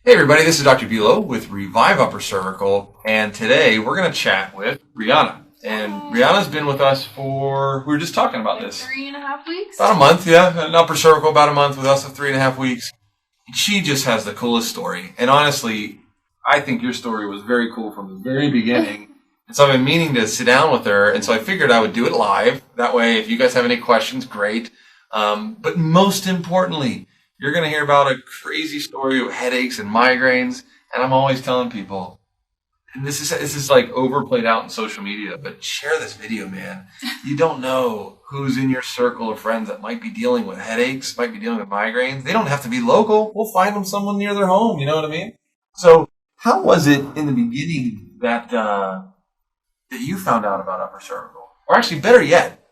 Hey everybody, this is Dr. Bulow with Revive Upper Cervical, and today we're going to chat with Bryana. And Bryana's been with us we were just talking about this. 3.5 weeks? About a month, yeah. An upper cervical, about a month with us of 3.5 weeks. She just has the coolest story. And honestly, I think your story was very cool from the very beginning. And so I've been meaning to sit down with her, and so I figured I would do it live. That way, if you guys have any questions, great. But most importantly, you're going to hear about a crazy story of headaches and migraines. And I'm always telling people, and this is like overplayed out in social media, but share this video, man. You don't know who's in your circle of friends that might be dealing with headaches, might be dealing with migraines. They don't have to be local. We'll find them someone near their home. You know what I mean? So how was it in the beginning that you found out about upper cervical? Or actually, better yet,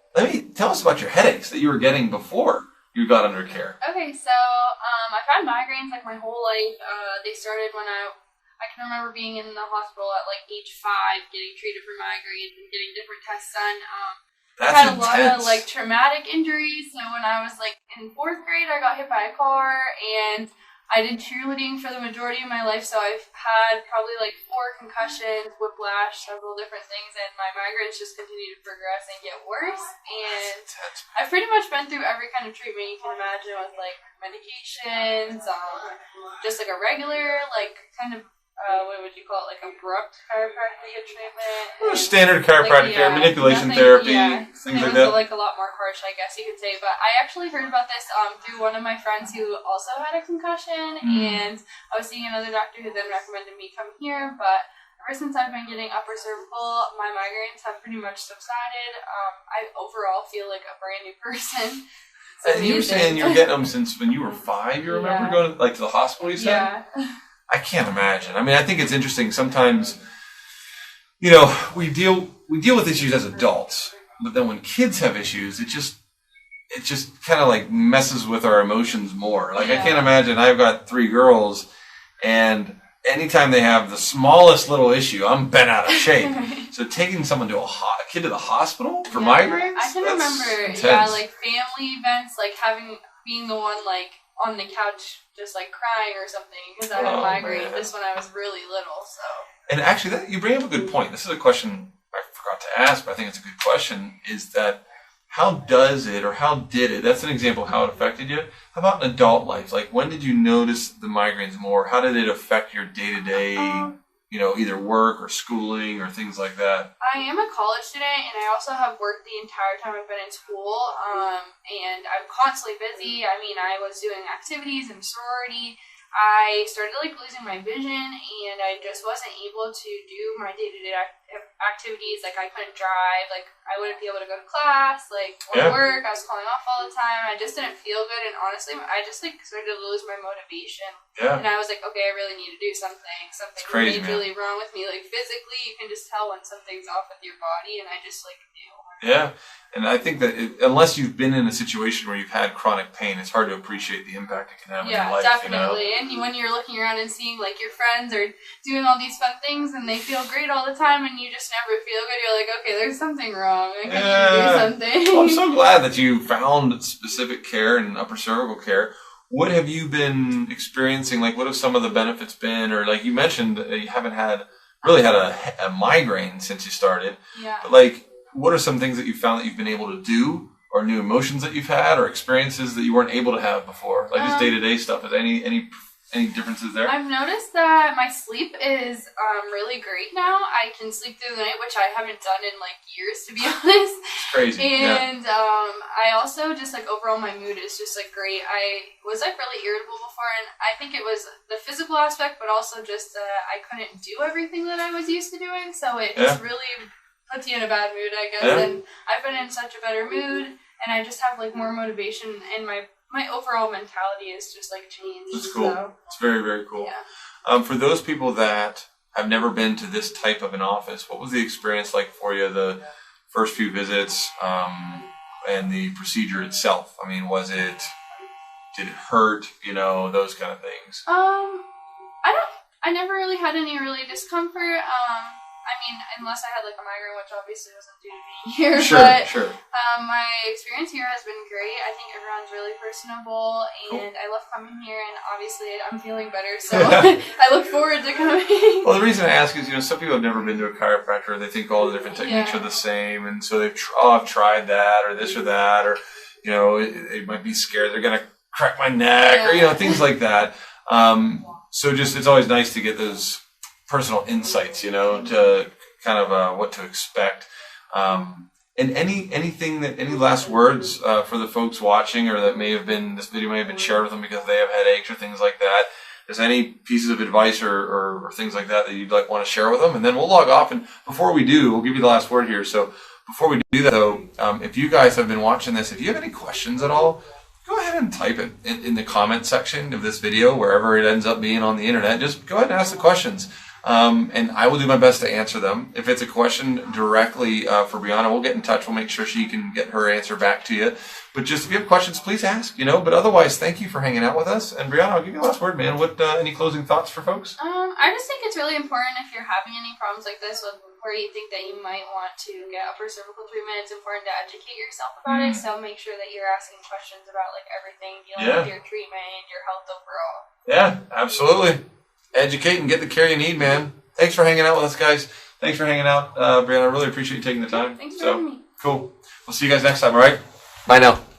tell us about your headaches that you were getting before you got under care. Okay, so I've had migraines like my whole life. They started when I can remember being in the hospital at like age 5, getting treated for migraines and getting different tests done. That's I had intense. a lot of like traumatic injuries. So when I was like in 4th grade, I got hit by a car, and I did cheerleading for the majority of my life. So I've had probably like 4 concussions, whiplash, several different things, and my migraines just continue to progress and get worse. And I've pretty much been through every kind of treatment you can imagine, with like medications, just like a regular, like kind of, what would you call it, like abrupt chiropractic treatment. Standard chiropractic care, manipulation therapy, things like that. Like a lot more harsh, I guess you could say. But I actually heard about this through one of my friends who also had a concussion, and I was seeing another doctor who then recommended me come here. But ever since I've been getting upper cervical, my migraines have pretty much subsided. I overall feel like a brand new person. And you were saying you were getting them since when you were 5, you remember going to the hospital, you said? Yeah. I can't imagine. I mean, I think it's interesting. Sometimes, you know, we deal with issues as adults, but then when kids have issues, it just kind of like messes with our emotions more. Like, I can't imagine. I've got 3 girls, and anytime they have the smallest little issue, I'm bent out of shape. So taking someone to a kid to the hospital for migraines? I can remember, intense. like family events, like being the one like on the couch just like crying or something because I had migraines just when I was really little. So. And actually, you bring up a good point. This is a question I forgot to ask, but I think it's a good question. Is that how did it? That's an example of how it affected you. How about in adult life? Like, when did you notice the migraines more? How did it affect your day-to-day? Either work or schooling or things like that. I am a college student, and I also have worked the entire time I've been in school, and I'm constantly busy. I mean, I was doing activities in sorority. I started losing my vision, and I just wasn't able to do my day-to-day activities. Like, I couldn't drive. Like, I wouldn't be able to go to class. Like, or work. I was calling off all the time. I just didn't feel good, and honestly, I just started to lose my motivation. Yeah. And I was like, okay, I really need to do something. Something really wrong with me. Like, physically, you can just tell when something's off with your body, and I just knew. Yeah. And I think that unless you've been in a situation where you've had chronic pain, it's hard to appreciate the impact it can have on your life. Yeah, definitely. And when you're looking around and seeing your friends are doing all these fun things and they feel great all the time, and you just never feel good, you're like, okay, there's something wrong. I need to do something. Well, I'm so glad that you found specific care and upper cervical care. What have you been experiencing? Like, what have some of the benefits been? Or like you mentioned, you haven't really had a migraine since you started. Yeah. But what are some things that you found that you've been able to do, or new emotions that you've had, or experiences that you weren't able to have before? Like just day-to-day stuff. Is any differences there? I've noticed that my sleep is really great now. I can sleep through the night, which I haven't done in years, to be honest. It's crazy. And I also just overall my mood is just great. I was really irritable before, and I think it was the physical aspect, but also just I couldn't do everything that I was used to doing. So it just really puts you in a bad mood, I guess. Yeah. And I've been in such a better mood, and I just have more motivation, and my overall mentality is just changed. That's cool. So. It's very, very cool. Yeah. For those people that have never been to this type of an office, what was the experience like for you, the first few visits, and the procedure itself? I mean, did it hurt, those kind of things? I never really had any discomfort. I mean, unless I had like a migraine, which obviously wasn't due to being here. Sure, But sure. my experience here has been great. I think everyone's really personable, and I love coming here. And obviously, I'm feeling better, so I look forward to coming. Well, the reason I ask is, some people have never been to a chiropractor. They think all the different techniques are the same, and so I've tried that or this or that, or they might be scared they're gonna crack my neck, or things like that. So it's always nice to get those personal insights, to kind of what to expect. And any last words for the folks watching, or that this video may have been shared with them because they have headaches or things like that. Is any pieces of advice or things like that you'd want to share with them? And then we'll log off. And before we do, we'll give you the last word here. So before we do that, though, if you guys have been watching this, if you have any questions at all, go ahead and type it in the comment section of this video, wherever it ends up being on the internet. Just go ahead and ask the questions. And I will do my best to answer them. If it's a question directly for Bryana, we'll get in touch. We'll make sure she can get her answer back to you. But just if you have questions, please ask, But otherwise, thank you for hanging out with us. And Bryana, I'll give you the last word, man. What any closing thoughts for folks? I just think it's really important if you're having any problems like this where you think that you might want to get upper cervical treatment, it's important to educate yourself about it. So make sure that you're asking questions about everything dealing with your treatment and your health overall. Yeah, absolutely. Educate and get the care you need, man. Thanks for hanging out with us, guys. Thanks for hanging out, Bryana. I really appreciate you taking the time. Thanks for having me. Cool. We'll see you guys next time, all right? Bye now.